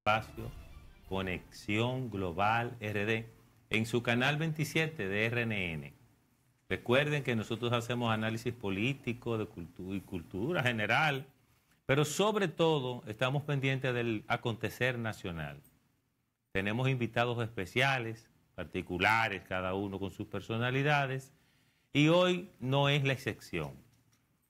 Espacio Conexión Global RD en su canal 27 de RNN. Recuerden que nosotros hacemos análisis político de cultura y cultura general, pero sobre todo estamos pendientes del acontecer nacional. Tenemos invitados especiales, particulares, cada uno con sus personalidades, y hoy no es la excepción.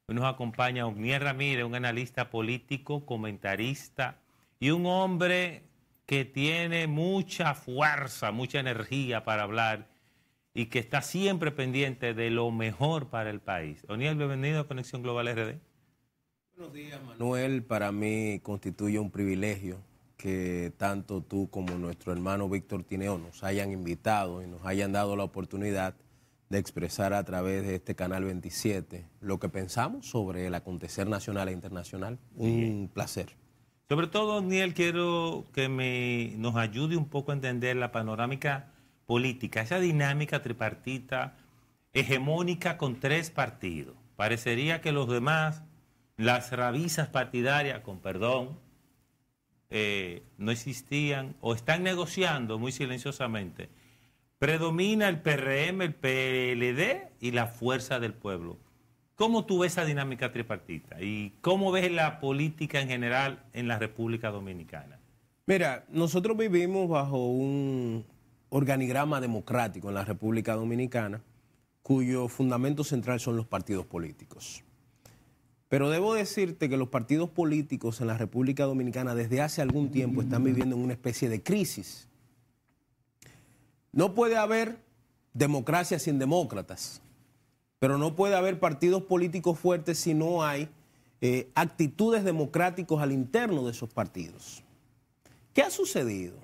Hoy nos acompaña Ogniel Ramírez, un analista político, comentarista y un hombre que tiene mucha fuerza, mucha energía para hablar y que está siempre pendiente de lo mejor para el país. Ogniel, bienvenido a Conexión Global RD. Buenos días, Manuel. Para mí constituye un privilegio que tanto tú como nuestro hermano Víctor Tineo nos hayan invitado y nos hayan dado la oportunidad de expresar a través de este canal 27 lo que pensamos sobre el acontecer nacional e internacional. Un placer. Sobre todo, Ogniel, quiero que nos ayude un poco a entender la panorámica política, esa dinámica tripartita hegemónica con tres partidos. Parecería que los demás, las rabizas partidarias, con perdón, no existían o están negociando muy silenciosamente. Predomina el PRM, el PLD y la Fuerza del Pueblo. ¿Cómo tú ves esa dinámica tripartita? ¿Y cómo ves la política en general en la República Dominicana? Mira, nosotros vivimos bajo un organigrama democrático en la República Dominicana, cuyo fundamento central son los partidos políticos. Pero debo decirte que los partidos políticos en la República Dominicana desde hace algún tiempo están viviendo en una especie de crisis. No puede haber democracia sin demócratas, pero no puede haber partidos políticos fuertes si no hay actitudes democráticas al interno de esos partidos. ¿Qué ha sucedido?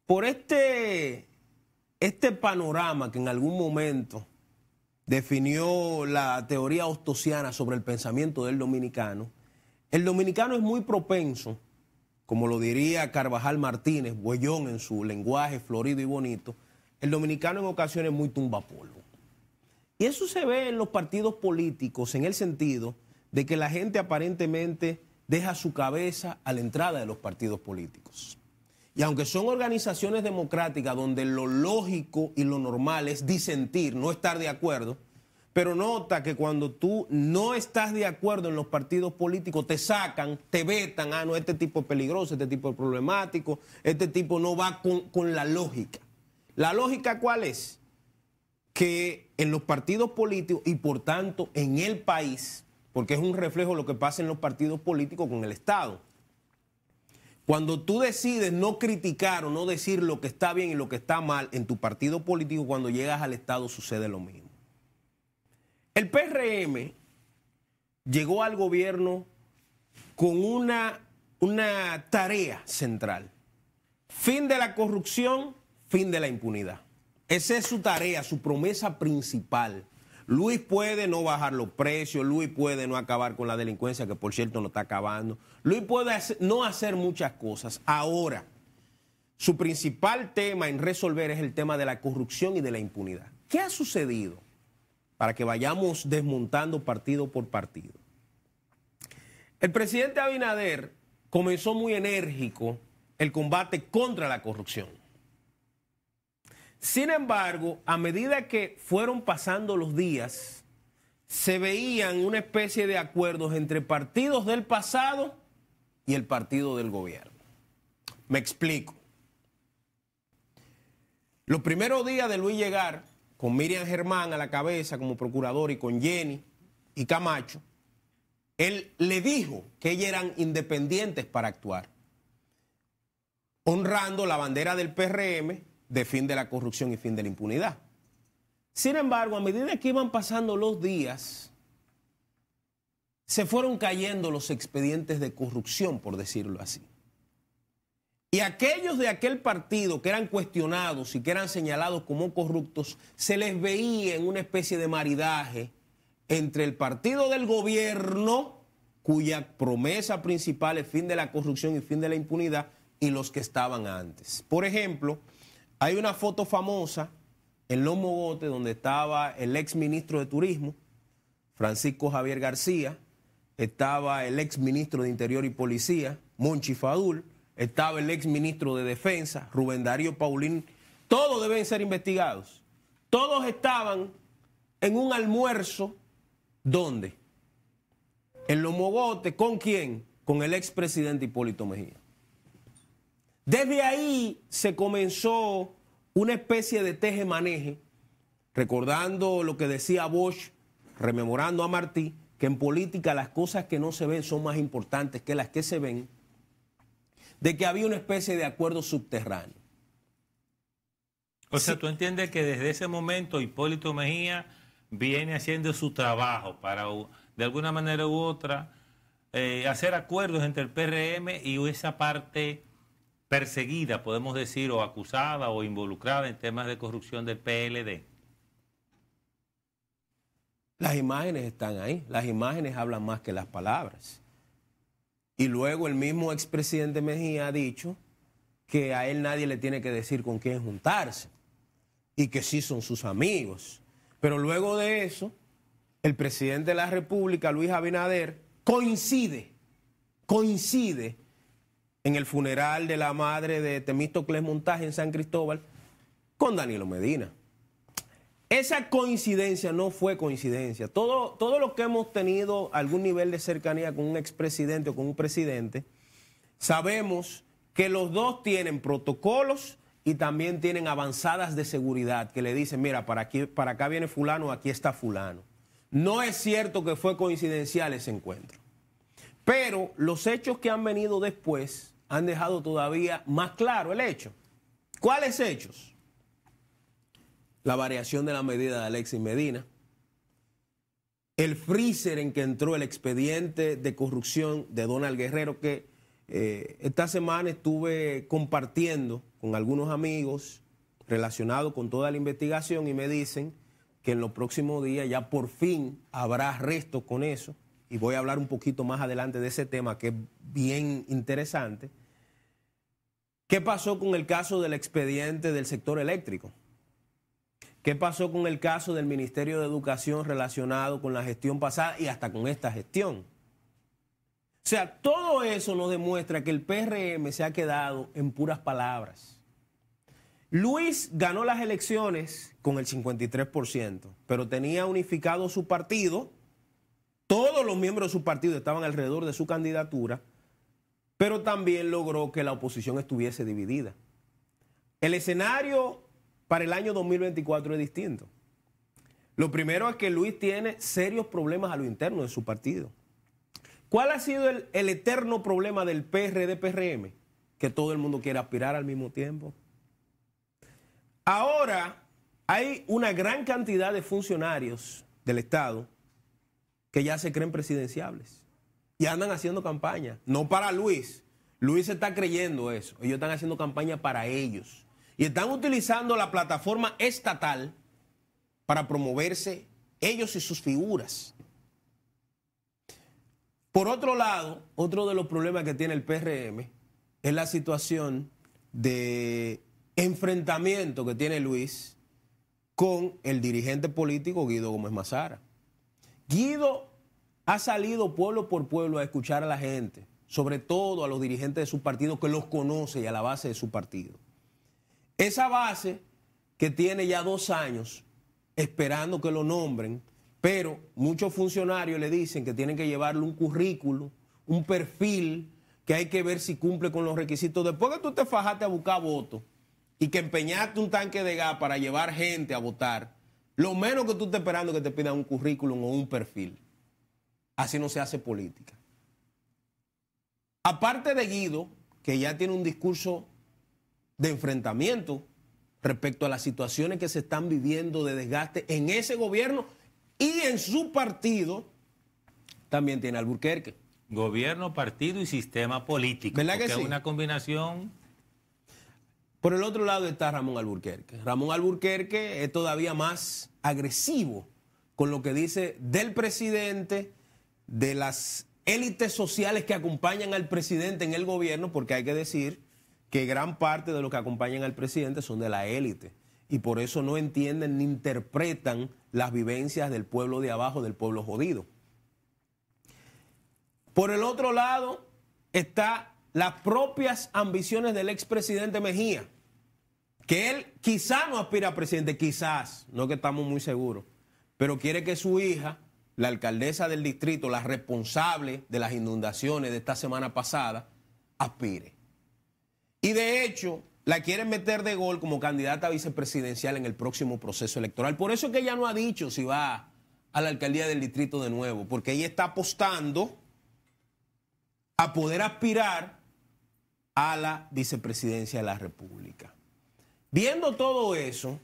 Por este panorama que en algún momento definió la teoría ostosiana sobre el pensamiento del dominicano, el dominicano es muy propenso, como lo diría Carvajal Martínez, Buellón en su lenguaje florido y bonito, el dominicano en ocasiones es muy tumbapolvo. Y eso se ve en los partidos políticos en el sentido de que la gente aparentemente deja su cabeza a la entrada de los partidos políticos. Y aunque son organizaciones democráticas donde lo lógico y lo normal es disentir, no estar de acuerdo, pero nota que cuando tú no estás de acuerdo en los partidos políticos te sacan, te vetan, no, este tipo es peligroso, este tipo es problemático, este tipo no va con la lógica. ¿La lógica cuál es? Que en los partidos políticos y por tanto en el país, porque es un reflejo de lo que pasa en los partidos políticos con el Estado, cuando tú decides no criticar o no decir lo que está bien y lo que está mal en tu partido político, cuando llegas al Estado sucede lo mismo. El PRM llegó al gobierno con una tarea central: fin de la corrupción, fin de la impunidad. Esa es su tarea, su promesa principal. Luis puede no bajar los precios, Luis puede no acabar con la delincuencia, que por cierto no está acabando. Luis puede no hacer muchas cosas. Ahora, su principal tema en resolver es el tema de la corrupción y de la impunidad. ¿Qué ha sucedido? Para que vayamos desmontando partido por partido. El presidente Abinader comenzó muy enérgico el combate contra la corrupción. Sin embargo, a medida que fueron pasando los días, se veían una especie de acuerdos entre partidos del pasado y el partido del gobierno. Me explico. Los primeros días de Luis llegar, con Miriam Germán a la cabeza como procurador y con Jenny y Camacho, él le dijo que ellos eran independientes para actuar, honrando la bandera del PRM de fin de la corrupción y fin de la impunidad. Sin embargo, a medida que iban pasando los días, se fueron cayendo los expedientes de corrupción, por decirlo así. Y aquellos de aquel partido que eran cuestionados y que eran señalados como corruptos, se les veía en una especie de maridaje entre el partido del gobierno, cuya promesa principal es fin de la corrupción y fin de la impunidad, y los que estaban antes. Por ejemplo, hay una foto famosa en Los Mogotes donde estaba el ex ministro de Turismo, Francisco Javier García, estaba el ex ministro de Interior y Policía, Monchi Fadul, estaba el ex ministro de Defensa, Rubén Darío Paulín. Todos deben ser investigados. Todos estaban en un almuerzo, ¿dónde? En Los Mogotes, ¿con quién? Con el expresidente Hipólito Mejía. Desde ahí se comenzó una especie de teje-maneje, recordando lo que decía Bosch, rememorando a Martí, que en política las cosas que no se ven son más importantes que las que se ven, de que había una especie de acuerdo subterráneo. O sea, ¿tú entiendes que desde ese momento Hipólito Mejía viene haciendo su trabajo para, de alguna manera u otra, hacer acuerdos entre el PRM y esa parte perseguida, podemos decir, o acusada o involucrada en temas de corrupción del PLD? Las imágenes están ahí, las imágenes hablan más que las palabras. Y luego el mismo expresidente Mejía ha dicho que a él nadie le tiene que decir con quién juntarse y que sí son sus amigos. Pero luego de eso, el presidente de la República, Luis Abinader, coincide en el funeral de la madre de Temístocles Montaje en San Cristóbal con Danilo Medina. Esa coincidencia no fue coincidencia. Todo lo que hemos tenido algún nivel de cercanía con un expresidente o con un presidente, sabemos que los dos tienen protocolos y también tienen avanzadas de seguridad que le dicen, mira, para acá viene fulano, aquí está fulano. No es cierto que fue coincidencial ese encuentro. Pero los hechos que han venido después han dejado todavía más claro el hecho. ¿Cuáles hechos? La variación de la medida de Alexis Medina, el freezer en que entró el expediente de corrupción de Donald Guerrero, que esta semana estuve compartiendo con algunos amigos relacionados con toda la investigación y me dicen que en los próximos días ya por fin habrá arrestos con eso, y voy a hablar un poquito más adelante de ese tema que es bien interesante. ¿Qué pasó con el caso del expediente del sector eléctrico? ¿Qué pasó con el caso del Ministerio de Educación relacionado con la gestión pasada y hasta con esta gestión? O sea, todo eso nos demuestra que el PRM se ha quedado en puras palabras. Luis ganó las elecciones con el 53%, pero tenía unificado su partido. Todos los miembros de su partido estaban alrededor de su candidatura, pero también logró que la oposición estuviese dividida. El escenario para el año 2024 es distinto. Lo primero es que Luis tiene serios problemas a lo interno de su partido. ¿Cuál ha sido el eterno problema del PRD-PRM? Que todo el mundo quiere aspirar al mismo tiempo. Ahora hay una gran cantidad de funcionarios del Estado que ya se creen presidenciables y andan haciendo campaña. No para Luis. Luis se está creyendo eso. Ellos están haciendo campaña para ellos. Y están utilizando la plataforma estatal para promoverse ellos y sus figuras. Por otro lado, otro de los problemas que tiene el PRM es la situación de enfrentamiento que tiene Luis con el dirigente político Guido Gómez Mazara. Guido ha salido pueblo por pueblo a escuchar a la gente, sobre todo a los dirigentes de su partido que los conoce y a la base de su partido. Esa base que tiene ya 2 años esperando que lo nombren, pero muchos funcionarios le dicen que tienen que llevarle un currículum, un perfil, que hay que ver si cumple con los requisitos. Después que tú te fajaste a buscar votos y que empeñaste un tanque de gas para llevar gente a votar, lo menos que tú estés esperando es que te pidan un currículum o un perfil. Así no se hace política. Aparte de Guido, que ya tiene un discurso de enfrentamiento respecto a las situaciones que se están viviendo de desgaste en ese gobierno y en su partido, también tiene Alburquerque. Gobierno, partido y sistema político. ¿Verdad que sí? Es una combinación. Por el otro lado está Ramón Alburquerque. Ramón Alburquerque es todavía más agresivo con lo que dice del presidente, de las élites sociales que acompañan al presidente en el gobierno, porque hay que decir que gran parte de los que acompañan al presidente son de la élite y por eso no entienden ni interpretan las vivencias del pueblo de abajo, del pueblo jodido. Por el otro lado está las propias ambiciones del expresidente Mejía, que él quizás no aspira a presidente, quizás, no que estamos muy seguros, pero quiere que su hija, la alcaldesa del distrito, la responsable de las inundaciones de esta semana pasada, aspire. Y de hecho, la quieren meter de gol como candidata vicepresidencial en el próximo proceso electoral. Por eso es que ella no ha dicho si va a la alcaldía del distrito de nuevo, porque ella está apostando a poder aspirar a la vicepresidencia de la República. Viendo todo eso,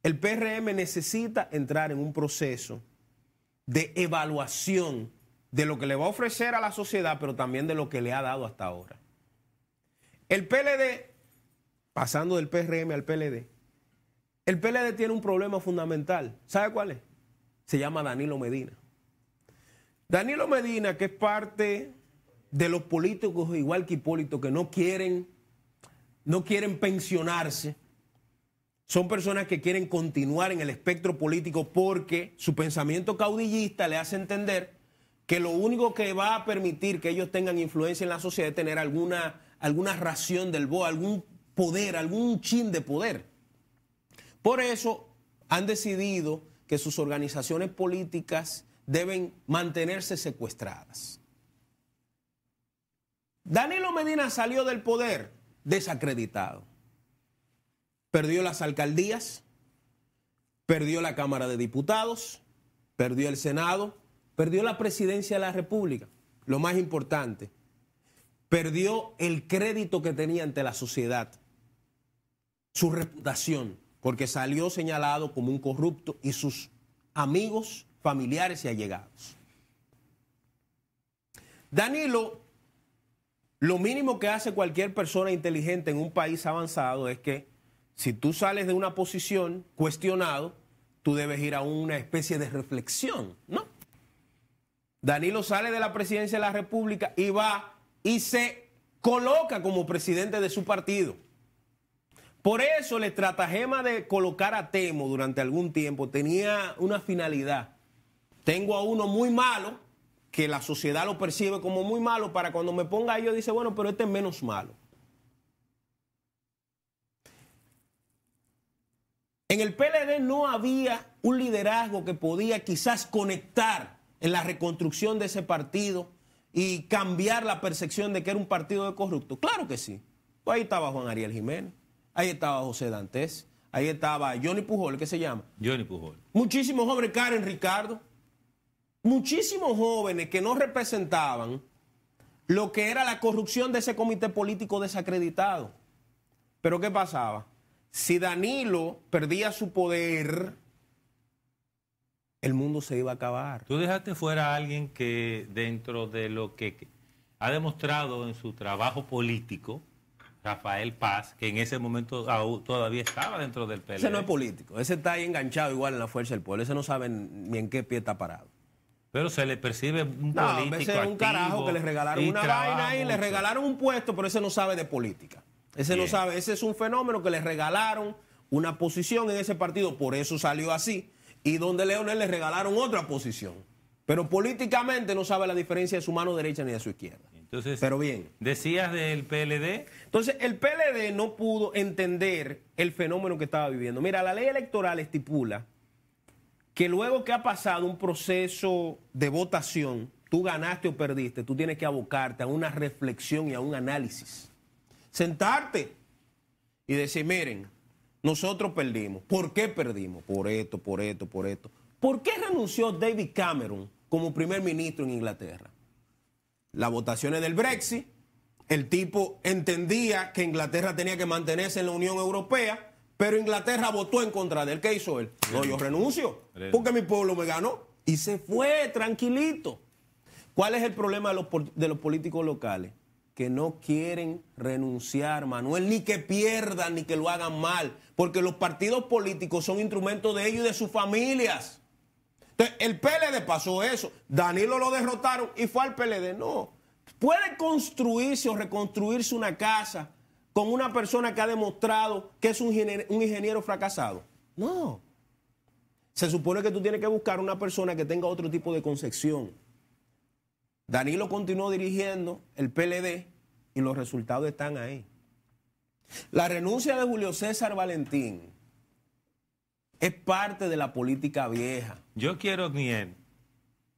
el PRM necesita entrar en un proceso de evaluación de lo que le va a ofrecer a la sociedad, pero también de lo que le ha dado hasta ahora. El PLD, pasando del PRM al PLD, el PLD tiene un problema fundamental. ¿Sabe cuál es? Se llama Danilo Medina. Danilo Medina, que es parte de los políticos, igual que Hipólito, que no quieren pensionarse. Son personas que quieren continuar en el espectro político porque su pensamiento caudillista le hace entender que lo único que va a permitir que ellos tengan influencia en la sociedad es tener alguna ración del voto, algún poder, algún chin de poder. Por eso han decidido que sus organizaciones políticas deben mantenerse secuestradas. Danilo Medina salió del poder desacreditado. Perdió las alcaldías, perdió la Cámara de Diputados, perdió el Senado, perdió la presidencia de la República. Lo más importante, perdió el crédito que tenía ante la sociedad, su reputación, porque salió señalado como un corrupto y sus amigos, familiares y allegados. Danilo, lo mínimo que hace cualquier persona inteligente en un país avanzado es que si tú sales de una posición cuestionado, tú debes ir a una especie de reflexión, ¿no? Danilo sale de la presidencia de la República y va y se coloca como presidente de su partido. Por eso el estratagema de colocar a Temo durante algún tiempo tenía una finalidad. Tengo a uno muy malo, que la sociedad lo percibe como muy malo, para cuando me ponga a ello dice, bueno, pero este es menos malo. En el PLD no había un liderazgo que podía quizás conectar en la reconstrucción de ese partido y cambiar la percepción de que era un partido de corruptos. Claro que sí. Pues ahí estaba Juan Ariel Jiménez, ahí estaba José Dantes, ahí estaba Johnny Pujol, ¿qué se llama? Johnny Pujol. Muchísimos jóvenes, Karen Ricardo, muchísimos jóvenes que no representaban lo que era la corrupción de ese comité político desacreditado. Pero ¿qué pasaba? Si Danilo perdía su poder, el mundo se iba a acabar. Tú dejaste fuera a alguien que dentro de lo que ha demostrado en su trabajo político, Rafael Paz, que en ese momento todavía estaba dentro del PLD. Ese no es político, ese está ahí enganchado igual en la Fuerza del Pueblo, ese no sabe ni en qué pie está parado. Pero se le percibe un político político activo. Un carajo que le regalaron una vaina y le regalaron un puesto, pero ese no sabe de política. Ese no sabe, ese es un fenómeno que le regalaron una posición en ese partido, por eso salió así. Y donde Leonel le regalaron otra posición. Pero políticamente no sabe la diferencia de su mano derecha ni de su izquierda. Entonces, pero bien. ¿Decías del PLD? Entonces, el PLD no pudo entender el fenómeno que estaba viviendo. Mira, la ley electoral estipula que luego que ha pasado un proceso de votación, tú ganaste o perdiste, tú tienes que abocarte a una reflexión y a un análisis. Sentarte y decir, miren, nosotros perdimos. ¿Por qué perdimos? Por esto, por esto, por esto. ¿Por qué renunció David Cameron como primer ministro en Inglaterra? Las votaciones del Brexit, el tipo entendía que Inglaterra tenía que mantenerse en la Unión Europea, pero Inglaterra votó en contra de él. ¿Qué hizo él? No, yo renuncio, porque mi pueblo me ganó. Y se fue tranquilito. ¿Cuál es el problema de los políticos locales? Que no quieren renunciar, Manuel, ni que pierdan, ni que lo hagan mal, porque los partidos políticos son instrumentos de ellos y de sus familias. Entonces, el PLD pasó eso, Danilo lo derrotaron y fue al PLD. No, puede construirse o reconstruirse una casa con una persona que ha demostrado que es un ingeniero fracasado. No, se supone que tú tienes que buscar una persona que tenga otro tipo de concepción. Danilo continuó dirigiendo el PLD y los resultados están ahí. La renuncia de Julio César Valentín es parte de la política vieja. Yo quiero, Niel,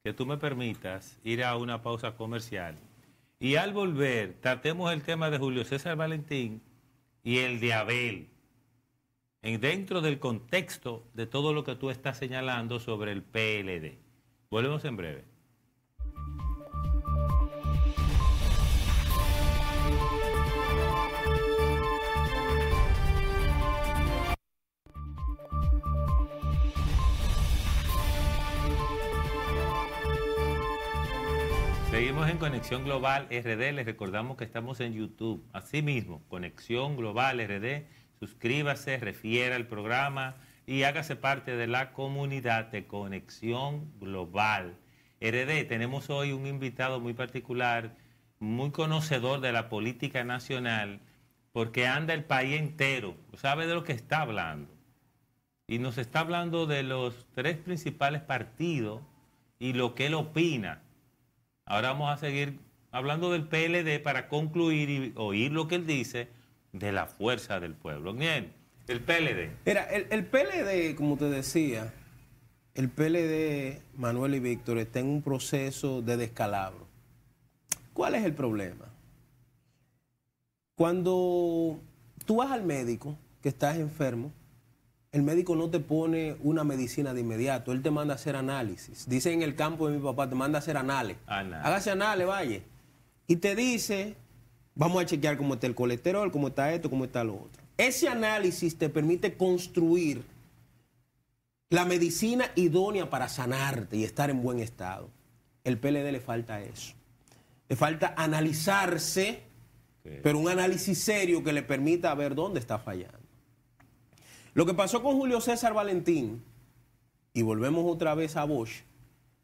que tú me permitas ir a una pausa comercial y al volver tratemos el tema de Julio César Valentín y el de Abel, dentro del contexto de todo lo que tú estás señalando sobre el PLD. Volvemos en breve. Seguimos en Conexión Global RD, les recordamos que estamos en YouTube. Asimismo, Conexión Global RD, suscríbase, refiera al programa y hágase parte de la comunidad de Conexión Global RD. Tenemos hoy un invitado muy particular, muy conocedor de la política nacional, porque anda el país entero, sabe de lo que está hablando. Y nos está hablando de los 3 principales partidos y lo que él opina. Ahora vamos a seguir hablando del PLD para concluir y oír lo que él dice de la fuerza del pueblo. Bien, el PLD. Mira, el PLD, como te decía, el PLD, Manuel y Víctor, está en un proceso de descalabro. ¿Cuál es el problema? Cuando tú vas al médico, que estás enfermo, el médico no te pone una medicina de inmediato, él te manda a hacer análisis. Dice en el campo de mi papá, te manda a hacer análisis. Hágase análisis, vaya. Y te dice, vamos a chequear cómo está el colesterol, cómo está esto, cómo está lo otro. Ese análisis te permite construir la medicina idónea para sanarte y estar en buen estado. El PLD le falta eso. Le falta analizarse, pero un análisis serio que le permita ver dónde está fallando. Lo que pasó con Julio César Valentín, y volvemos otra vez a Bosch,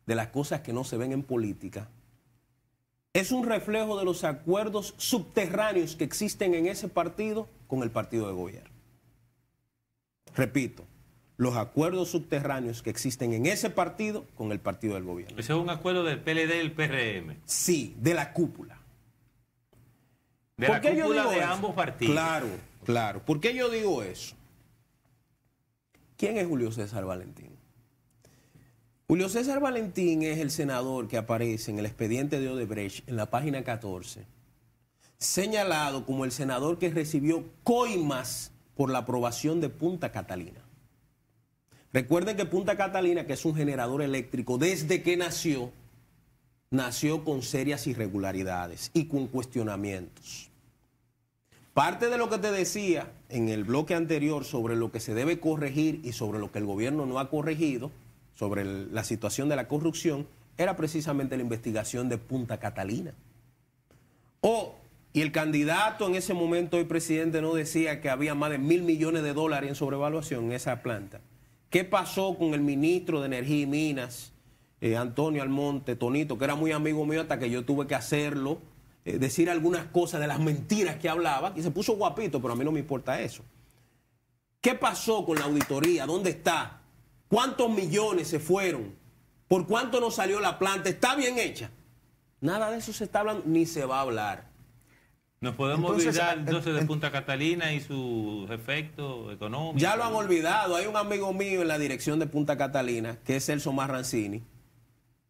de las cosas que no se ven en política, es un reflejo de los acuerdos subterráneos que existen en ese partido con el partido de gobierno. Repito, los acuerdos subterráneos que existen en ese partido con el partido del gobierno. ¿Ese es un acuerdo del PLD y el PRM? Sí, de la cúpula. De la cúpula de ambos partidos. Claro, claro. ¿Por qué yo digo eso? ¿Quién es Julio César Valentín? Julio César Valentín es el senador que aparece en el expediente de Odebrecht en la página 14, señalado como el senador que recibió coimas por la aprobación de Punta Catalina. Recuerden que Punta Catalina, que es un generador eléctrico, desde que nació con serias irregularidades y con cuestionamientos. Parte de lo que te decía en el bloque anterior sobre lo que se debe corregir y sobre lo que el gobierno no ha corregido, sobre la situación de la corrupción, era precisamente la investigación de Punta Catalina. Y el candidato en ese momento, hoy presidente, no decía que había más de $1.000 millones en sobrevaluación en esa planta. ¿Qué pasó con el ministro de Energía y Minas, Antonio Almonte, Tonito, que era muy amigo mío hasta que yo tuve que hacerlo, decir algunas cosas de las mentiras que hablaba, y se puso guapito, pero a mí no me importa eso? ¿Qué pasó con la auditoría? ¿Dónde está? ¿Cuántos millones se fueron? ¿Por cuánto nos salió la planta? ¿Está bien hecha? Nada de eso se está hablando, ni se va a hablar. ¿Nos podemos olvidar entonces de Punta Catalina y sus efectos económicos? Ya lo han olvidado. Hay un amigo mío en la dirección de Punta Catalina, que es Celso Marrancini,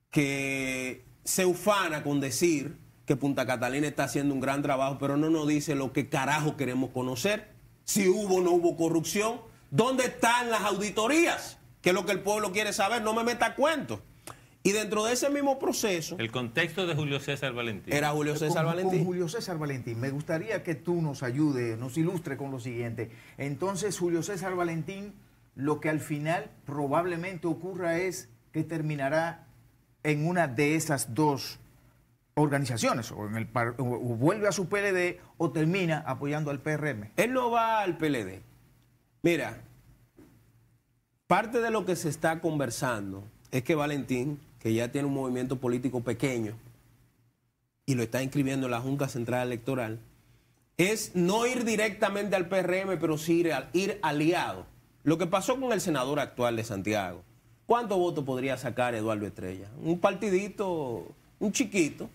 que se ufana con decir que Punta Catalina está haciendo un gran trabajo, pero no nos dice lo que carajo queremos conocer. Si hubo o no hubo corrupción, ¿dónde están las auditorías? Que es lo que el pueblo quiere saber, no me meta cuento. Y dentro de ese mismo proceso... El contexto de Julio César Valentín. Era Julio César Valentín. Con Julio César Valentín, me gustaría que tú nos ayude, nos ilustre con lo siguiente. Entonces, Julio César Valentín, lo que al final probablemente ocurra es que terminará en una de esas dos organizaciones, o vuelve a su PLD o termina apoyando al PRM. Él no va al PLD. Mira, parte de lo que se está conversando es que Valentín, que ya tiene un movimiento político pequeño y lo está inscribiendo en la Junta Central Electoral, es no ir directamente al PRM, pero sí ir aliado. Lo que pasó con el senador actual de Santiago. ¿Cuántos votos podría sacar Eduardo Estrella? Un partidito, un chiquito,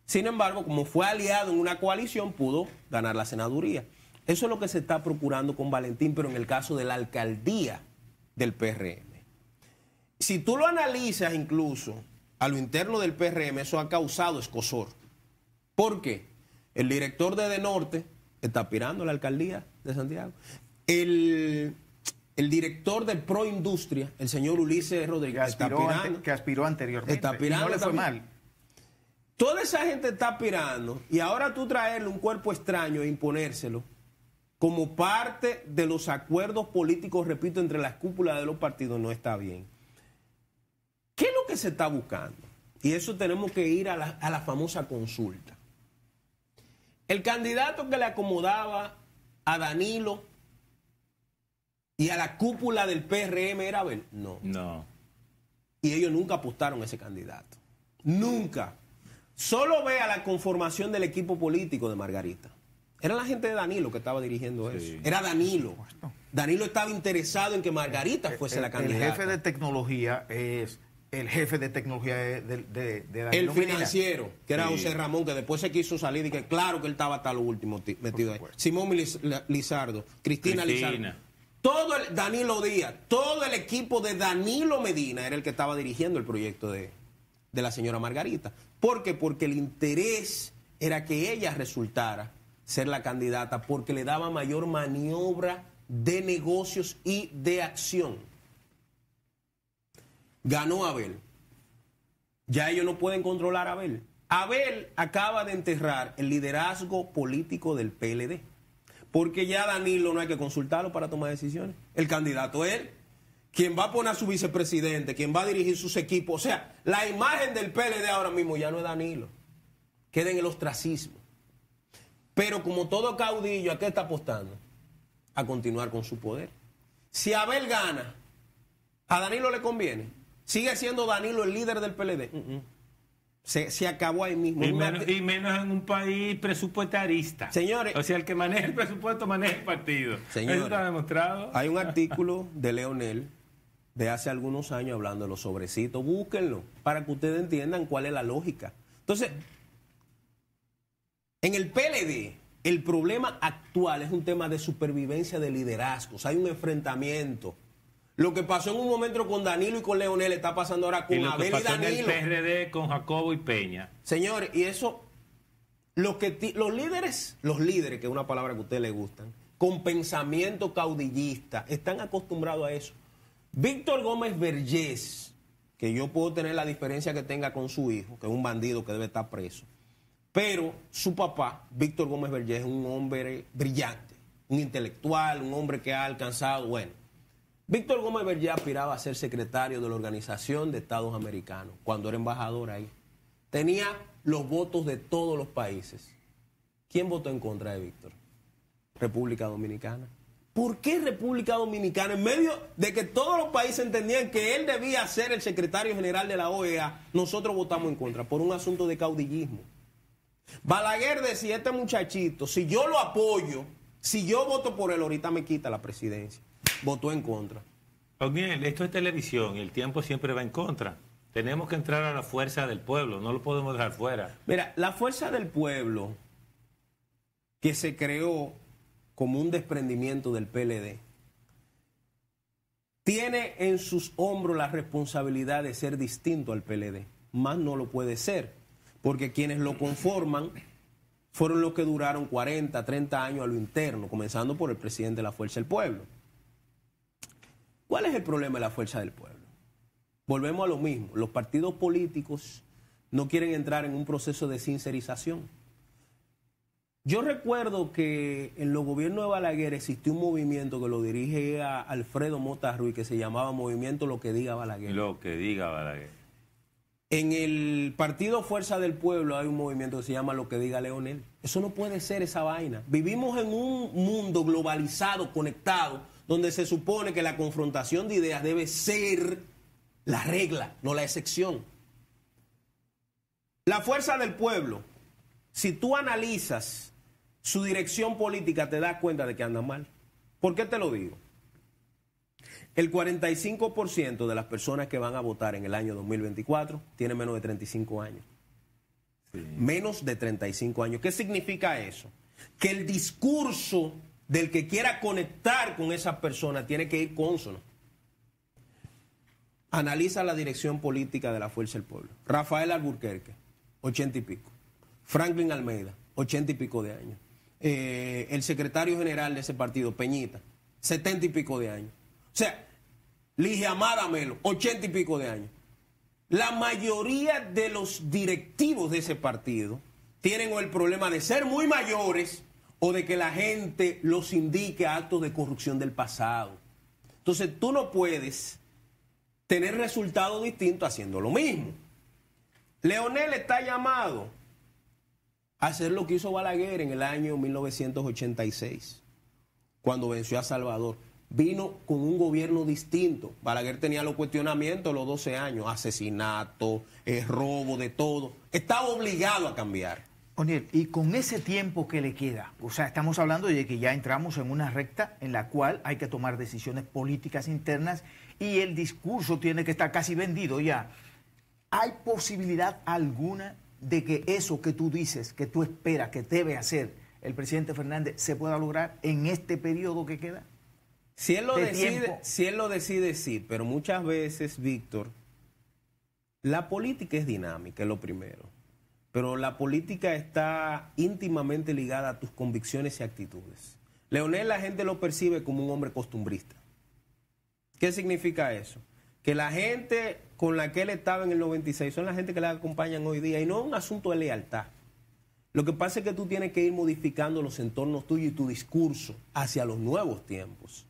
Sin embargo, como fue aliado en una coalición, pudo ganar la senaduría. Eso es lo que se está procurando con Valentín, pero en el caso de la alcaldía del PRM. Si tú lo analizas incluso a lo interno del PRM, eso ha causado escozor. ¿Por qué? El director de Norte está aspirando a la alcaldía de Santiago. El director de Proindustria, el señor Ulises Rodríguez, que aspiró anteriormente. Está aspirando, y no le fue mal. Toda esa gente está aspirando y ahora tú traerle un cuerpo extraño e imponérselo como parte de los acuerdos políticos, repito, entre las cúpulas de los partidos no está bien. ¿Qué es lo que se está buscando? Y eso tenemos que ir a la famosa consulta. El candidato que le acomodaba a Danilo y a la cúpula del PRM era Abel. No. No. Y ellos nunca apostaron a ese candidato. Nunca. Solo ve a la conformación del equipo político de Margarita. Era la gente de Danilo que estaba dirigiendo eso. Era Danilo. Danilo estaba interesado en que Margarita fuese la candidata. El jefe de tecnología es el jefe de tecnología de Danilo. El financiero, que era José Ramón, que después se quiso salir y que claro que él estaba hasta lo último metido ahí. Simón Lizardo, Cristina Lizardo. Danilo Díaz, todo el equipo de Danilo Medina era el que estaba dirigiendo el proyecto de la señora Margarita. ¿Por qué? Porque el interés era que ella resultara ser la candidata, porque le daba mayor maniobra de negocios y de acción. Ganó Abel. Ya ellos no pueden controlar a Abel. Abel acaba de enterrar el liderazgo político del PLD. Porque ya Danilo no hay que consultarlo para tomar decisiones. El candidato es él. Quien va a poner a su vicepresidente, quien va a dirigir sus equipos. O sea, la imagen del PLD ahora mismo ya no es Danilo. Queda en el ostracismo. Pero como todo caudillo, ¿a qué está apostando? A continuar con su poder. Si Abel gana, ¿a Danilo le conviene? ¿Sigue siendo Danilo el líder del PLD? Se acabó ahí mismo. Y menos en un país presupuestarista. Señores. O sea, el que maneja el presupuesto maneja el partido. Señores, eso está demostrado. Hay un artículo de Leonel de hace algunos años hablando de los sobrecitos. Búsquenlo para que ustedes entiendan cuál es la lógica. Entonces, en el PLD, el problema actual es un tema de supervivencia de liderazgos. Hay un enfrentamiento. Lo que pasó en un momento con Danilo y con Leonel está pasando ahora con Abel y Danilo. En el PRD con Jacobo y Peña. Señores, y eso, los líderes, que es una palabra que a ustedes les gustan, con pensamiento caudillista, están acostumbrados a eso. Víctor Gómez Vergés, que yo puedo tener la diferencia que tenga con su hijo, que es un bandido que debe estar preso, pero su papá, Víctor Gómez Vergés, es un hombre brillante, un intelectual, un hombre que ha alcanzado, bueno. Víctor Gómez Vergés aspiraba a ser secretario de la Organización de Estados Americanos cuando era embajador ahí. Tenía los votos de todos los países. ¿Quién votó en contra de Víctor? República Dominicana. ¿Por qué República Dominicana? En medio de que todos los países entendían que él debía ser el secretario general de la OEA, nosotros votamos en contra por un asunto de caudillismo. Balaguer decía, este muchachito, si yo lo apoyo, si yo voto por él, ahorita me quita la presidencia. Votó en contra. Ogniel, esto es televisión y el tiempo siempre va en contra. Tenemos que entrar a la fuerza del pueblo, no lo podemos dejar fuera. Mira, la fuerza del pueblo que se creó como un desprendimiento del PLD tiene en sus hombros la responsabilidad de ser distinto al PLD, más no lo puede ser, porque quienes lo conforman fueron los que duraron 40, 30 años a lo interno, comenzando por el presidente de la Fuerza del Pueblo. ¿Cuál es el problema de la Fuerza del Pueblo? Volvemos a lo mismo. Los partidos políticos no quieren entrar en un proceso de sincerización. Yo recuerdo que en los gobiernos de Balaguer existió un movimiento que lo dirige a Alfredo Mota Ruiz, que se llamaba Movimiento Lo que Diga Balaguer. Lo que diga Balaguer. En el Partido Fuerza del Pueblo hay un movimiento que se llama Lo que Diga Leonel. Eso no puede ser esa vaina. Vivimos en un mundo globalizado, conectado, donde se supone que la confrontación de ideas debe ser la regla, no la excepción. La Fuerza del Pueblo, si tú analizas su dirección política, te das cuenta de que anda mal. ¿Por qué te lo digo? El 45% de las personas que van a votar en el año 2024 tienen menos de 35 años. Menos de 35 años. ¿Qué significa eso? Que el discurso del que quiera conectar con esa persona tiene que ir cónsono. Analiza la dirección política de la Fuerza del Pueblo. Rafael Alburquerque, 80 y pico. Franklin Almeida, 80 y pico de años. El secretario general de ese partido, Peñita, 70 y pico de años. O sea, Ligia Amada Melo, 80 y pico de años. La mayoría de los directivos de ese partido tienen o el problema de ser muy mayores o de que la gente los indique a actos de corrupción del pasado. Entonces tú no puedes tener resultados distintos haciendo lo mismo. Leonel está llamado a hacer lo que hizo Balaguer en el año 1986, cuando venció a Salvador. Vino con un gobierno distinto. Balaguer tenía los cuestionamientos de los 12 años, asesinato, robo, de todo. Estaba obligado a cambiar. O'Neill, y con ese tiempo que le queda, o sea, estamos hablando de que ya entramos en una recta en la cual hay que tomar decisiones políticas internas y el discurso tiene que estar casi vendido ya. ¿Hay posibilidad alguna de que eso que tú dices, que tú esperas, que debe hacer el presidente Fernández, se pueda lograr en este periodo que queda? Si él lo decide, sí, pero muchas veces, Víctor, la política es dinámica, es lo primero. Pero la política está íntimamente ligada a tus convicciones y actitudes. Leonel, la gente lo percibe como un hombre costumbrista. ¿Qué significa eso? Que la gente con la que él estaba en el 96 son la gente que le acompañan hoy día y no es un asunto de lealtad. Lo que pasa es que tú tienes que ir modificando los entornos tuyos y tu discurso hacia los nuevos tiempos.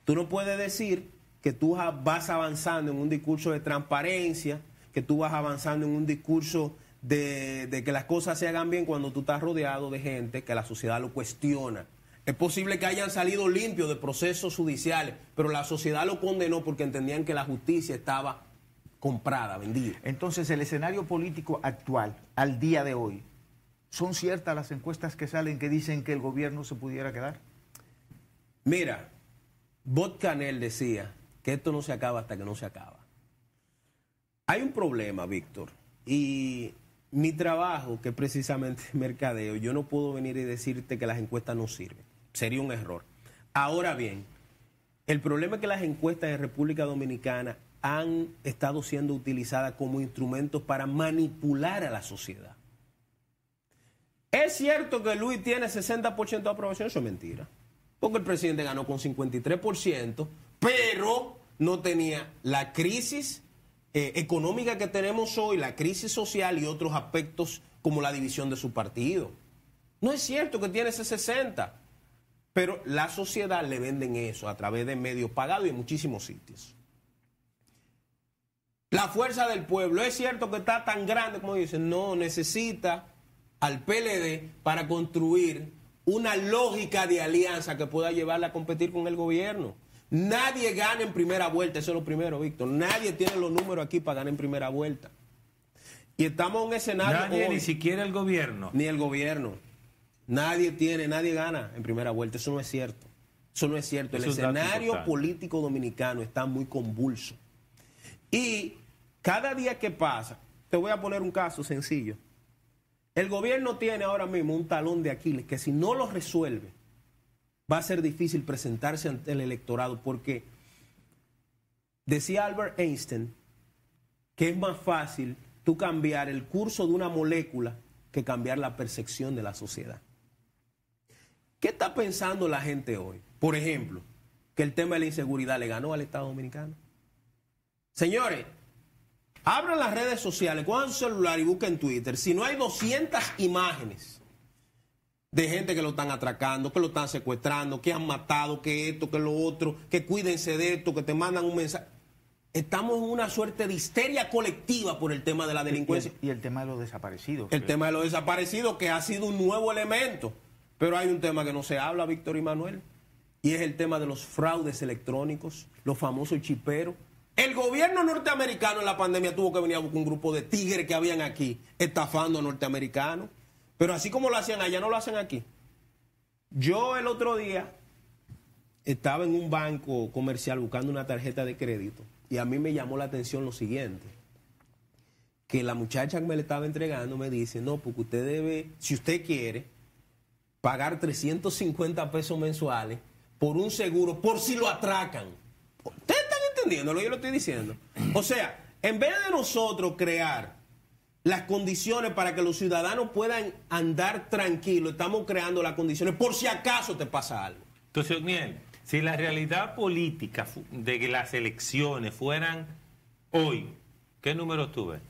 Tú no puedes decir que tú vas avanzando en un discurso de transparencia, que tú vas avanzando en un discurso de que las cosas se hagan bien cuando tú estás rodeado de gente que la sociedad lo cuestiona. Es posible que hayan salido limpios de procesos judiciales, pero la sociedad lo condenó porque entendían que la justicia estaba comprada, vendida. Entonces, el escenario político actual, al día de hoy, ¿son ciertas las encuestas que salen que dicen que el gobierno se pudiera quedar? Mira, Bot Canel decía que esto no se acaba hasta que no se acaba. Hay un problema, Víctor, y mi trabajo, que es precisamente mercadeo, yo no puedo venir y decirte que las encuestas no sirven. Sería un error. Ahora bien, el problema es que las encuestas en República Dominicana han estado siendo utilizadas como instrumentos para manipular a la sociedad. Es cierto que Luis tiene 60% de aprobación, eso es mentira. Porque el presidente ganó con 53%, pero no tenía la crisis económica que tenemos hoy, la crisis social y otros aspectos como la división de su partido. No es cierto que tiene ese 60%, pero la sociedad le venden eso a través de medios pagados y en muchísimos sitios. La fuerza del pueblo, es cierto que está tan grande como dicen, no, necesita al PLD para construir una lógica de alianza que pueda llevarle a competir con el gobierno. Nadie gana en primera vuelta, eso es lo primero, Víctor. Nadie tiene los números aquí para ganar en primera vuelta. Y estamos en un escenario... Nadie, ni siquiera el gobierno. Ni el gobierno. Nadie gana en primera vuelta, eso no es cierto. Eso no es cierto. El escenario político dominicano está muy convulso. Y cada día que pasa, te voy a poner un caso sencillo. El gobierno tiene ahora mismo un talón de Aquiles que si no lo resuelve, va a ser difícil presentarse ante el electorado porque decía Albert Einstein que es más fácil tú cambiar el curso de una molécula que cambiar la percepción de la sociedad. ¿Qué está pensando la gente hoy? Por ejemplo, que el tema de la inseguridad le ganó al Estado Dominicano. Señores, abran las redes sociales, cojan su celular y busquen Twitter. Si no hay 200 imágenes de gente que lo están atracando, que lo están secuestrando, que han matado, que esto, que lo otro, que cuídense de esto, que te mandan un mensaje. Estamos en una suerte de histeria colectiva por el tema de la delincuencia. Y el tema de los desaparecidos. El tema de los desaparecidos, que ha sido un nuevo elemento. Pero hay un tema que no se habla, Víctor y Manuel, y es el tema de los fraudes electrónicos, los famosos chiperos. El gobierno norteamericano en la pandemia tuvo que venir a buscar un grupo de tigres que habían aquí estafando a norteamericanos. Pero así como lo hacían allá, no lo hacen aquí. Yo el otro día estaba en un banco comercial buscando una tarjeta de crédito y a mí me llamó la atención lo siguiente. que la muchacha que me le estaba entregando me dice, no, porque usted debe, si usted quiere, pagar 350 pesos mensuales por un seguro, por si lo atracan. ¿Ustedes están entendiendo lo que yo le estoy diciendo? O sea, en vez de nosotros crear las condiciones para que los ciudadanos puedan andar tranquilos, estamos creando las condiciones por si acaso te pasa algo. Entonces, Ogniel, si la realidad política de que las elecciones fueran hoy, ¿qué números tú ves?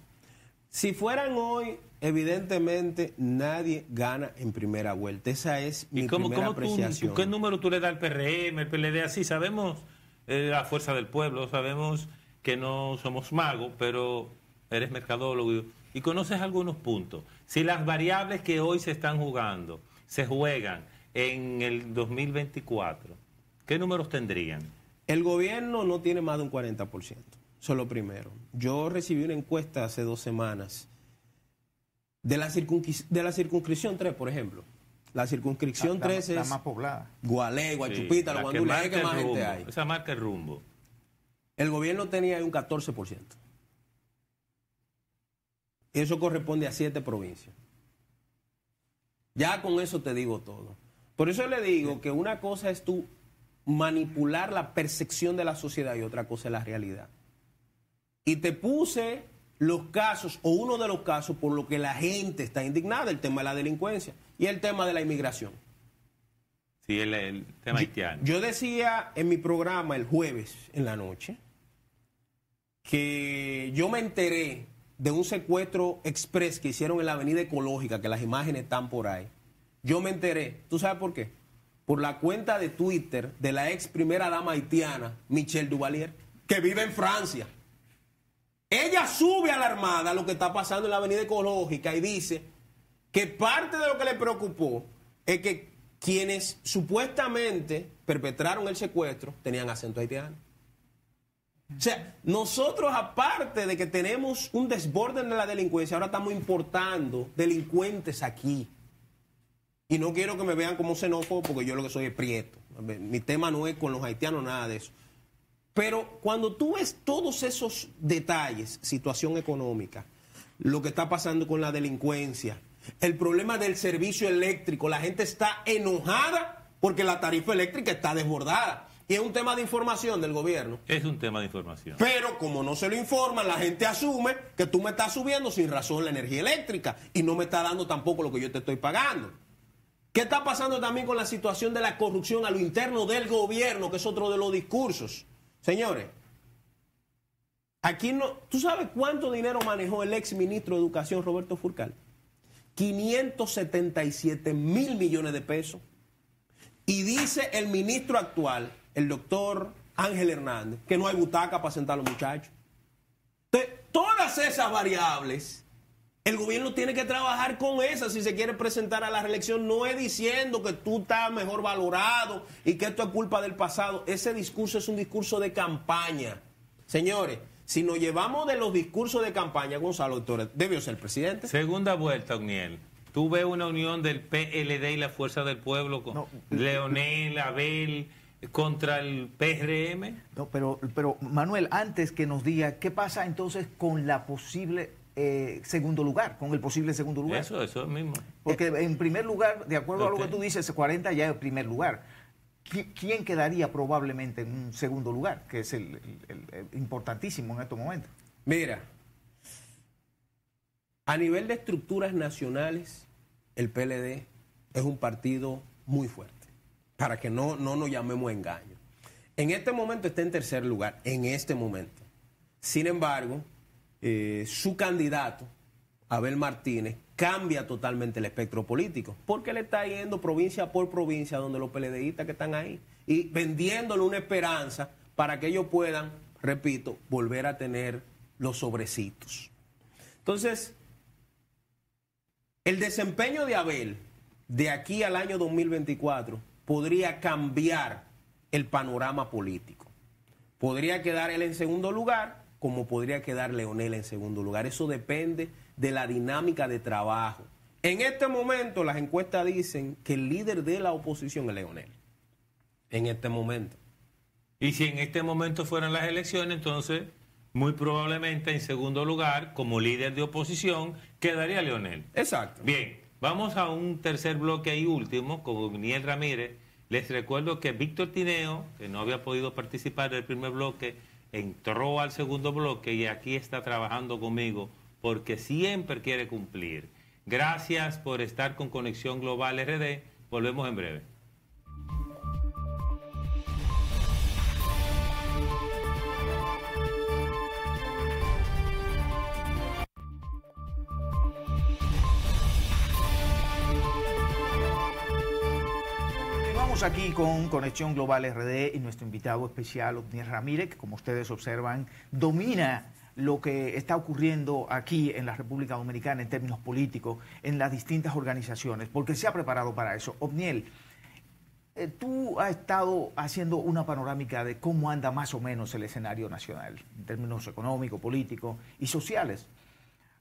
Si fueran hoy, evidentemente nadie gana en primera vuelta. Esa es mi primera apreciación. ¿Qué número tú le das al PRM, el PLD? Así sabemos la fuerza del pueblo, sabemos que no somos magos, pero eres mercadólogo y conoces algunos puntos. Si las variables que hoy se están jugando se juegan en el 2024, ¿qué números tendrían? El gobierno no tiene más de un 40%. Eso es lo primero. Yo recibí una encuesta hace 2 semanas de la circunscripción 3, por ejemplo. La circunscripción 3 es... la más poblada. Gualey, Guachupita, sí, Guandula, es que más gente hay. Esa marca el rumbo. El gobierno tenía ahí un 14%. Eso corresponde a 7 provincias. Ya con eso te digo todo. Por eso le digo que una cosa es tú manipular la percepción de la sociedad y otra cosa es la realidad. Y te puse los casos, o uno de los casos por lo que la gente está indignada, el tema de la delincuencia y el tema de la inmigración. Sí, el tema haitiano. Yo decía en mi programa el jueves en la noche que yo me enteré de un secuestro express que hicieron en la Avenida Ecológica, que las imágenes están por ahí. Yo me enteré. ¿Tú sabes por qué? Por la cuenta de Twitter de la ex primera dama haitiana, Michelle Duvalier, que vive en Francia. Ella sube alarmada lo que está pasando en la Avenida Ecológica y dice que parte de lo que le preocupó es que quienes supuestamente perpetraron el secuestro tenían acento haitiano. O sea, nosotros aparte de que tenemos un desborde de la delincuencia, ahora estamos importando delincuentes aquí. Y no quiero que me vean como xenófobo porque yo lo que soy es prieto. Mi tema no es con los haitianos, nada de eso. Pero cuando tú ves todos esos detalles, situación económica, lo que está pasando con la delincuencia, el problema del servicio eléctrico, la gente está enojada porque la tarifa eléctrica está desbordada. Y es un tema de información del gobierno. Es un tema de información. Pero como no se lo informan, la gente asume que tú me estás subiendo sin razón la energía eléctrica y no me está dando tampoco lo que yo te estoy pagando. ¿Qué está pasando también con la situación de la corrupción a lo interno del gobierno, que es otro de los discursos? Señores, aquí no... ¿Tú sabes cuánto dinero manejó el ex ministro de Educación, Roberto Furcal? 577 mil millones de pesos. Y dice el ministro actual, el doctor Ángel Hernández, que no hay butaca para sentar a los muchachos. Entonces, todas esas variables, el gobierno tiene que trabajar con esas si se quiere presentar a la reelección. No es diciendo que tú estás mejor valorado y que esto es culpa del pasado. Ese discurso es un discurso de campaña. Señores, si nos llevamos de los discursos de campaña, Gonzalo Torres debió ser presidente. Segunda vuelta, Ogniel. ¿Tú ves una unión del PLD y la Fuerza del Pueblo con Leonel, Abel, contra el PRM? No, pero Manuel, antes que nos diga, ¿qué pasa entonces con la posible segundo lugar, con el posible segundo lugar? Eso mismo. Porque en primer lugar, de acuerdo a lo que tú dices, 40 ya es el primer lugar. ¿Quién quedaría probablemente en un segundo lugar? Que es el importantísimo en estos momentos. Mira, a nivel de estructuras nacionales, el PLD es un partido muy fuerte, para que no nos llamemos engaño. En este momento está en tercer lugar, en este momento. Sin embargo, su candidato, Abel Martínez, cambia totalmente el espectro político, porque le está yendo provincia por provincia donde los PLDistas que están ahí y vendiéndole una esperanza para que ellos puedan, repito, volver a tener los sobrecitos. Entonces, el desempeño de Abel de aquí al año 2024 podría cambiar el panorama político. Podría quedar él en segundo lugar, como podría quedar Leonel en segundo lugar. Eso depende de la dinámica de trabajo. En este momento las encuestas dicen que el líder de la oposición es Leonel. En este momento. Y si en este momento fueran las elecciones, entonces muy probablemente en segundo lugar, como líder de oposición, quedaría Leonel. Exacto. Bien, vamos a un tercer bloque y último, con Obniel Ramírez. Les recuerdo que Víctor Tineo, que no había podido participar del primer bloque, entró al segundo bloque y aquí está trabajando conmigo porque siempre quiere cumplir. Gracias por estar con Conexión Global RD. Volvemos en breve. Aquí con Conexión Global RD y nuestro invitado especial, Obniel Ramírez, que como ustedes observan, domina lo que está ocurriendo aquí en la República Dominicana en términos políticos, en las distintas organizaciones, porque se ha preparado para eso. Obniel, tú has estado haciendo una panorámica de cómo anda más o menos el escenario nacional, en términos económicos, políticos y sociales.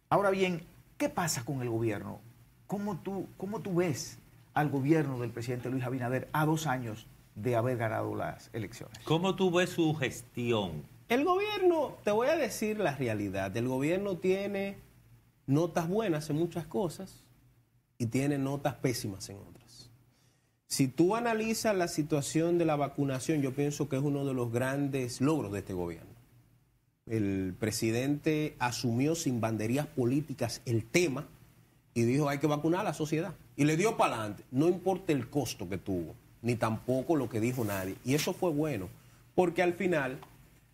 Ahora bien, ¿qué pasa con el gobierno? ¿Cómo tú ves al gobierno del presidente Luis Abinader a 2 años de haber ganado las elecciones? ¿Cómo tú ves su gestión? El gobierno, te voy a decir la realidad, el gobierno tiene notas buenas en muchas cosas y tiene notas pésimas en otras. Si tú analizas la situación de la vacunación, yo pienso que es uno de los grandes logros de este gobierno. El presidente asumió sin banderías políticas el tema y dijo hay que vacunar a la sociedad. Y le dio para adelante, no importa el costo que tuvo, ni tampoco lo que dijo nadie. Y eso fue bueno, porque al final,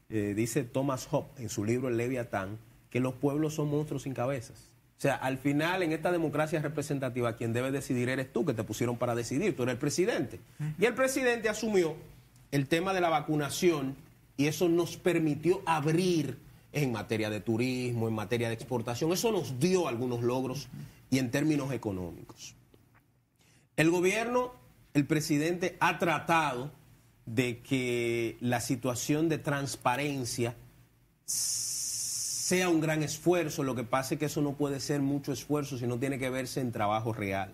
dice Thomas Hobbes en su libro El Leviatán, que los pueblos son monstruos sin cabezas. O sea, al final, en esta democracia representativa, quien debe decidir eres tú, que te pusieron para decidir, tú eres el presidente. Y el presidente asumió el tema de la vacunación y eso nos permitió abrir en materia de turismo, en materia de exportación. Eso nos dio algunos logros y en términos económicos. El gobierno, el presidente ha tratado de que la situación de transparencia sea un gran esfuerzo. Lo que pasa es que eso no puede ser mucho esfuerzo, sino tiene que verse en trabajo real.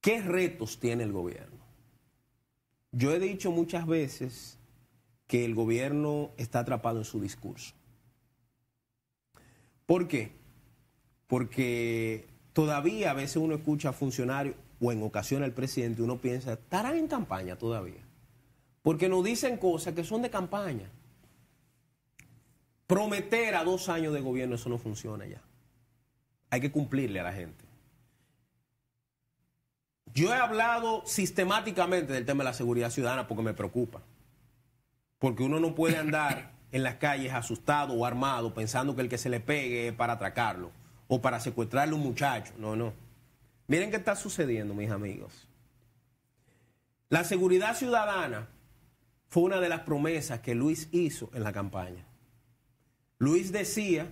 ¿Qué retos tiene el gobierno? Yo he dicho muchas veces que el gobierno está atrapado en su discurso. ¿Por qué? Porque todavía a veces uno escucha a funcionarios o en ocasiones al presidente y uno piensa, ¿estarán en campaña todavía? Porque nos dicen cosas que son de campaña. Prometer a 2 años de gobierno, eso no funciona ya. Hay que cumplirle a la gente. Yo he hablado sistemáticamente del tema de la seguridad ciudadana porque me preocupa. Porque uno no puede andar en las calles asustado o armado pensando que el que se le pegue es para atracarlo o para secuestrarle a un muchacho. No, no. Miren qué está sucediendo, mis amigos. La seguridad ciudadana fue una de las promesas que Luis hizo en la campaña. Luis decía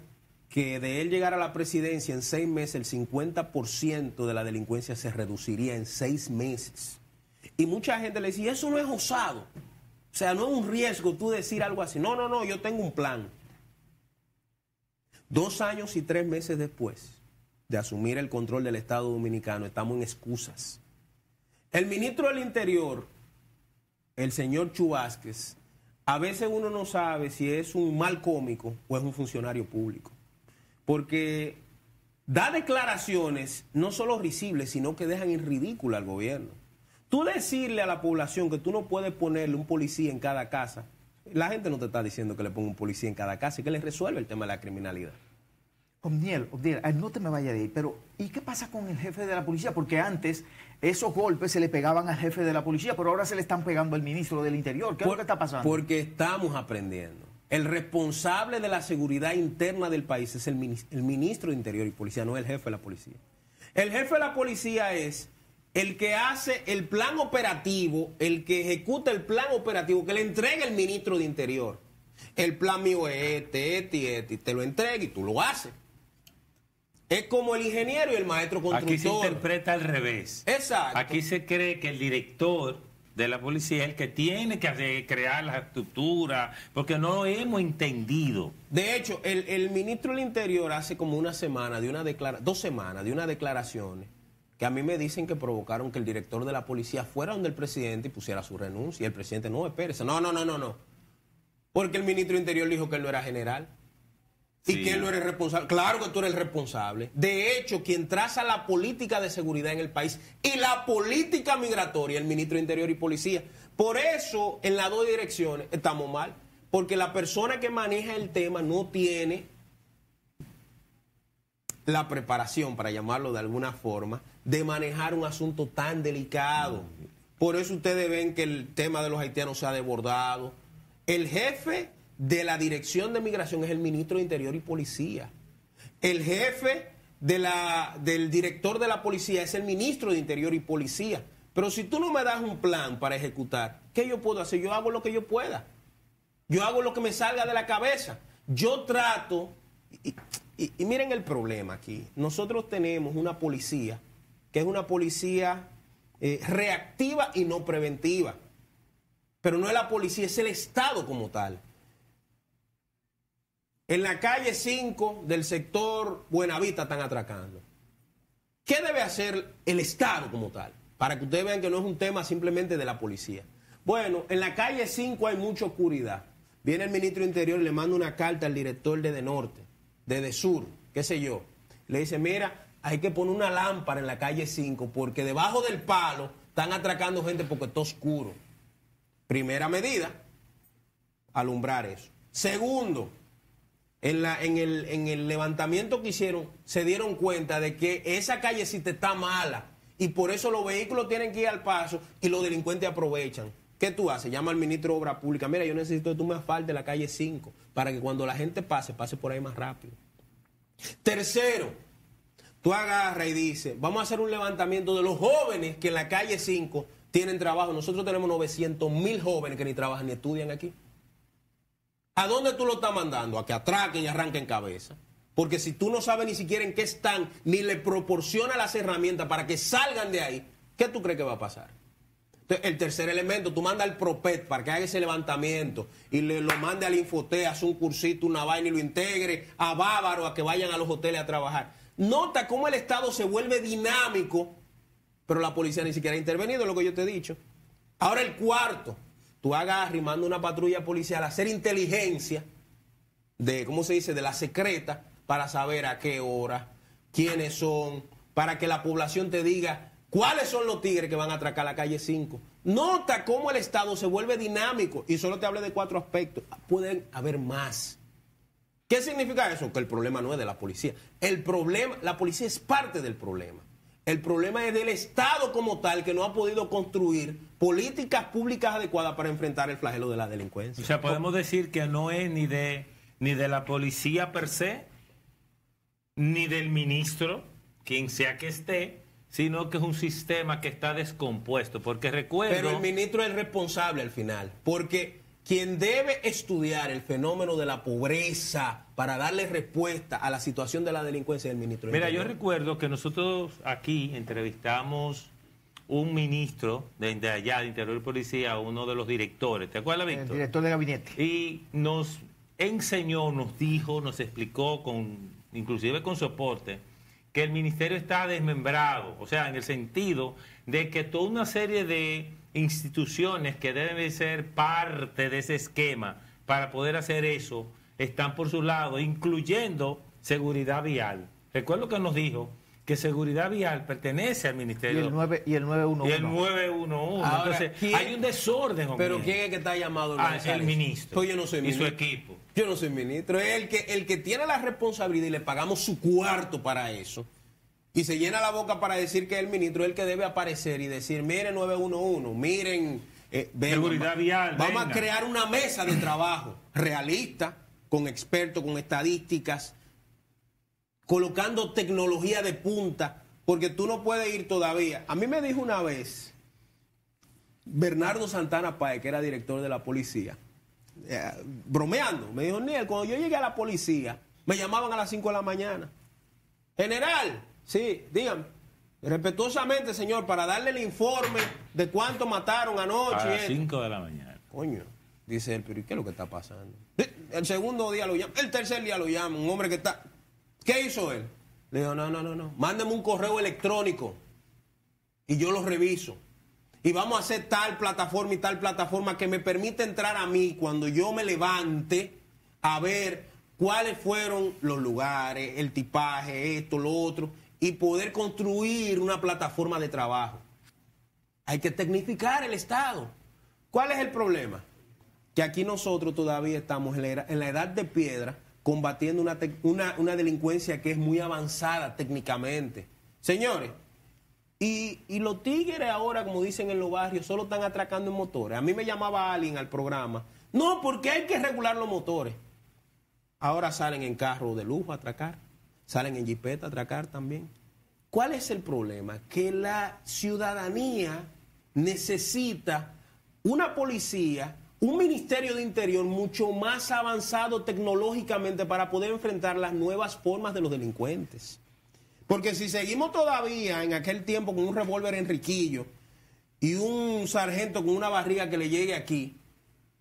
que de él llegar a la presidencia en 6 meses, el 50% de la delincuencia se reduciría en 6 meses. Y mucha gente le decía, eso no es osado. O sea, no es un riesgo tú decir algo así. No, no, no, yo tengo un plan. 2 años y 3 meses después de asumir el control del Estado Dominicano, estamos en excusas. El ministro del Interior, el señor Chu Vázquez, a veces uno no sabe si es un mal cómico o es un funcionario público. Porque da declaraciones no solo risibles, sino que dejan en ridículo al gobierno. Tú decirle a la población que tú no puedes ponerle un policía en cada casa, la gente no te está diciendo que le ponga un policía en cada casa y que le resuelve el tema de la criminalidad. Obniel, no te me vayas de ahí, pero ¿y qué pasa con el jefe de la policía? Porque antes esos golpes se le pegaban al jefe de la policía, pero ahora se le están pegando al ministro del Interior. ¿Qué es lo que está pasando? Porque estamos aprendiendo. El responsable de la seguridad interna del país es el ministro de Interior y Policía, no el jefe de la policía. El jefe de la policía es el que hace el plan operativo, el que ejecuta el plan operativo, que le entrega el ministro de Interior. El plan mío es te lo entrega y tú lo haces. Es como el ingeniero y el maestro constructor. Aquí se interpreta al revés. Exacto. Aquí se cree que el director de la policía es el que tiene que crear la estructura, porque no lo hemos entendido. De hecho, el ministro del Interior hace como 2 semanas de unas declaraciones que a mí me dicen que provocaron que el director de la policía fuera donde el presidente y pusiera su renuncia. Y el presidente, no, espérese. No. Porque el ministro de Interior dijo que él no era general. Y Sí. que él no era el responsable. Claro que tú eres el responsable. De hecho, quien traza la política de seguridad en el país y la política migratoria, el ministro de Interior y Policía. Por eso, en las dos direcciones estamos mal. Porque la persona que maneja el tema no tiene la preparación, para llamarlo de alguna forma, de manejar un asunto tan delicado. Por eso ustedes ven que el tema de los haitianos se ha desbordado. El jefe de la Dirección de Migración es el ministro de Interior y Policía. El jefe del director de la policía es el ministro de Interior y Policía. Pero si tú no me das un plan para ejecutar, ¿qué yo puedo hacer? Yo hago lo que yo pueda. Yo hago lo que me salga de la cabeza. Yo trato... Y miren el problema aquí. Nosotros tenemos una policía que es una policía reactiva y no preventiva. Pero no es la policía, es el Estado como tal. En la calle 5 del sector Buenavista están atracando. ¿Qué debe hacer el Estado como tal? Para que ustedes vean que no es un tema simplemente de la policía. Bueno, en la calle 5 hay mucha oscuridad. Viene el ministro de Interior y le manda una carta al director de Norte, de Sur, qué sé yo. Le dice, mira, hay que poner una lámpara en la calle 5 porque debajo del palo están atracando gente porque está oscuro. Primera medida, alumbrar eso. Segundo, en el levantamiento que hicieron, se dieron cuenta de que esa callecita está mala y por eso los vehículos tienen que ir al paso y los delincuentes aprovechan. ¿Qué tú haces? Llama al ministro de Obras Públicas. Mira, yo necesito que tú me asfaltes la calle 5 para que cuando la gente pase por ahí más rápido. Tercero, tú agarras y dices, vamos a hacer un levantamiento de los jóvenes que en la calle 5 tienen trabajo. Nosotros tenemos 900,000 jóvenes que ni trabajan ni estudian aquí. ¿A dónde tú lo estás mandando? A que atraquen y arranquen cabeza. Porque si tú no sabes ni siquiera en qué están, ni le proporciona las herramientas para que salgan de ahí, ¿qué tú crees que va a pasar? Entonces, el tercer elemento, tú mandas al PROPET para que haga ese levantamiento y lo mande al Infoté, hace un cursito, una vaina y lo integre a bávaros a que vayan a los hoteles a trabajar. Nota cómo el Estado se vuelve dinámico, pero la policía ni siquiera ha intervenido, es lo que yo te he dicho. Ahora el cuarto, tú agarras y mandas una patrulla policial a hacer inteligencia de, ¿cómo se dice?, de la secreta, para saber a qué hora, quiénes son, para que la población te diga cuáles son los tigres que van a atracar la calle 5. Nota cómo el Estado se vuelve dinámico y solo te hablé de 4 aspectos. Pueden haber más. ¿Qué significa eso? Que el problema no es de la policía. El problema, la policía es parte del problema. El problema es del Estado como tal, que no ha podido construir políticas públicas adecuadas para enfrentar el flagelo de la delincuencia. O sea, podemos decir que no es ni de la policía per se, ni del ministro, quien sea que esté, sino que es un sistema que está descompuesto. Porque recuerdo... Pero el ministro es el responsable al final, porque quien debe estudiar el fenómeno de la pobreza para darle respuesta a la situación de la delincuencia es el ministro. Mira, yo recuerdo que nosotros aquí entrevistamos un ministro de allá, de Interior y Policía, uno de los directores. ¿Te acuerdas, Víctor? El director de gabinete. Y nos enseñó, nos dijo, nos explicó, inclusive con soporte, que el ministerio está desmembrado, o sea, en el sentido de que toda una serie de instituciones que deben de ser parte de ese esquema para poder hacer eso, están por su lado, incluyendo seguridad vial. Recuerdo que nos dijo que seguridad vial pertenece al ministerio. Y el 911. Y el 911. Ahora, Entonces, hay un desorden. Pero ¿quién es que está llamado a organizar el eso? ministro. Pues yo no soy ministro. Y su equipo. Yo no soy ministro. Es el que tiene la responsabilidad y le pagamos su cuarto para eso. Y se llena la boca para decir que el ministro es el que debe aparecer y decir, miren 911, miren... Seguridad vial. Vamos venga. a crear una mesa de trabajo realista, con expertos, con estadísticas, colocando tecnología de punta, porque tú no puedes ir todavía. A mí me dijo una vez Bernardo Santana Páez, que era director de la policía, bromeando, me dijo, Niel, cuando yo llegué a la policía, me llamaban a las 5 de la mañana. General, sí, dígame, respetuosamente, señor, para darle el informe de cuánto mataron anoche. A las 5 de la mañana. Coño, dice él, pero ¿y qué es lo que está pasando? El segundo día lo llama, el tercer día lo llama, un hombre que está... ¿Qué hizo él? Le digo, no, mándeme un correo electrónico y yo lo reviso. y vamos a hacer tal plataforma y tal plataforma que me permite entrar a mí cuando yo me levante a ver cuáles fueron los lugares, el tipaje, esto, lo otro, y poder construir una plataforma de trabajo. Hay que tecnificar el Estado. ¿Cuál es el problema? Que aquí nosotros todavía estamos en la edad de piedra combatiendo una delincuencia que es muy avanzada técnicamente. Señores, y los tigres ahora, como dicen en los barrios, solo están atracando en motores. A mí me llamaba alguien al programa. No, porque hay que regular los motores. Ahora salen en carro de lujo a atracar, salen en jipeta a atracar también. ¿Cuál es el problema? Que la ciudadanía necesita una policía, un Ministerio de Interior mucho más avanzado tecnológicamente para poder enfrentar las nuevas formas de los delincuentes. Porque si seguimos todavía en aquel tiempo con un revólver Enriquillo y un sargento con una barriga que le llegue aquí,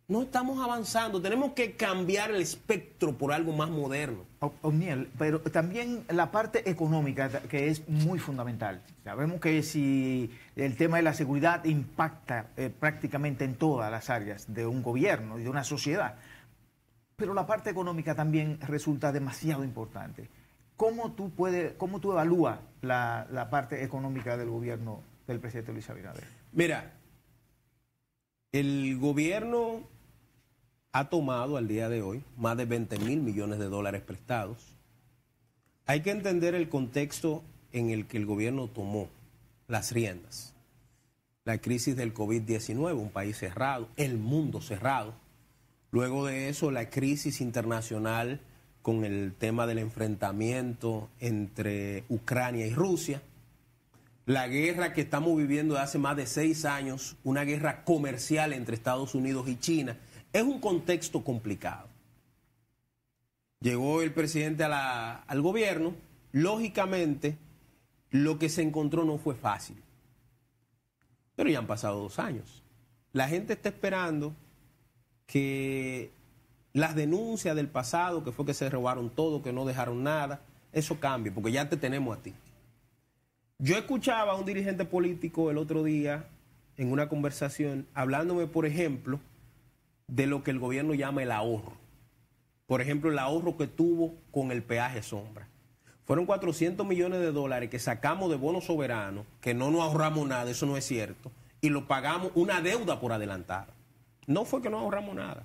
no estamos avanzando. Tenemos que cambiar el espectro por algo más moderno. O'Neill, pero también la parte económica, que es muy fundamental. Sabemos que si el tema de la seguridad impacta prácticamente en todas las áreas de un gobierno y de una sociedad, pero la parte económica también resulta demasiado importante. ¿Cómo tú evalúas la parte económica del gobierno del presidente Luis Abinader? Mira, el gobierno ha tomado al día de hoy más de 20.000 millones de dólares prestados. Hay que entender el contexto en el que el gobierno tomó las riendas. La crisis del COVID-19, un país cerrado, el mundo cerrado. Luego de eso, la crisis internacional con el tema del enfrentamiento entre Ucrania y Rusia. La guerra que estamos viviendo desde hace más de 6 años, una guerra comercial entre Estados Unidos y China. Es un contexto complicado. Llegó el presidente al gobierno, lógicamente lo que se encontró no fue fácil. Pero ya han pasado 2 años. La gente está esperando que las denuncias del pasado, que fue que se robaron todo, que no dejaron nada, eso cambie, porque ya te tenemos a ti. Yo escuchaba a un dirigente político el otro día en una conversación hablándome, por ejemplo, de lo que el gobierno llama el ahorro. Por ejemplo, el ahorro que tuvo con el peaje sombra. Fueron 400 millones de dólares que sacamos de bonos soberanos, que no nos ahorramos nada, eso no es cierto, y lo pagamos una deuda por adelantado. No fue que no ahorramos nada.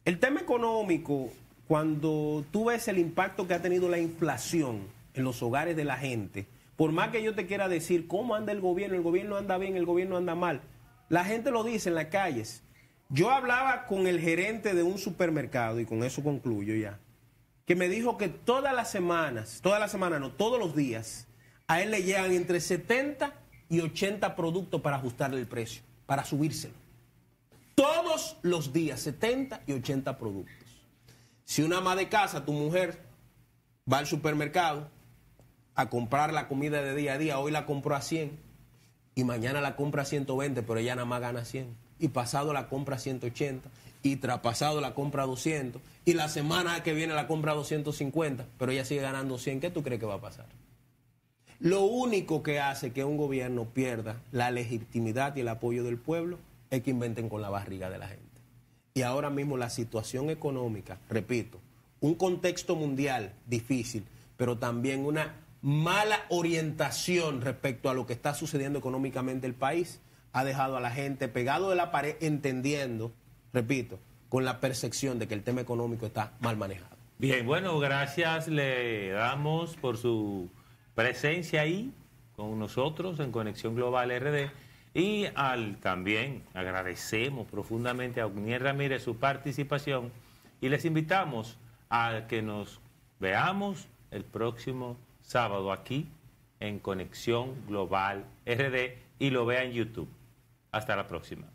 El tema económico, cuando tú ves el impacto que ha tenido la inflación en los hogares de la gente, por más que yo te quiera decir cómo anda el gobierno anda bien, el gobierno anda mal, la gente lo dice en las calles. Yo hablaba con el gerente de un supermercado, y con eso concluyo ya, que me dijo que todos los días, a él le llegan entre 70 y 80 productos para ajustarle el precio, para subírselo. Todos los días, 70 y 80 productos. Si una ama de casa, tu mujer, va al supermercado a comprar la comida de día a día, hoy la compró a 100 y mañana la compra a 120, pero ella nada más gana 100. Y pasado la compra a 180 y traspasado la compra a 200 y la semana que viene la compra a 250, pero ella sigue ganando 100. ¿Qué tú crees que va a pasar? Lo único que hace que un gobierno pierda la legitimidad y el apoyo del pueblo es que inventen con la barriga de la gente. Y ahora mismo la situación económica, repito, un contexto mundial difícil, pero también una mala orientación respecto a lo que está sucediendo económicamente en el país, ha dejado a la gente pegado de la pared entendiendo, repito, con la percepción de que el tema económico está mal manejado. Bien, bueno, gracias le damos por su presencia ahí con nosotros en Conexión Global RD. Y también agradecemos profundamente a O'Neill Ramírez su participación y les invitamos a que nos veamos el próximo sábado aquí en Conexión Global RD y lo vea en YouTube. Hasta la próxima.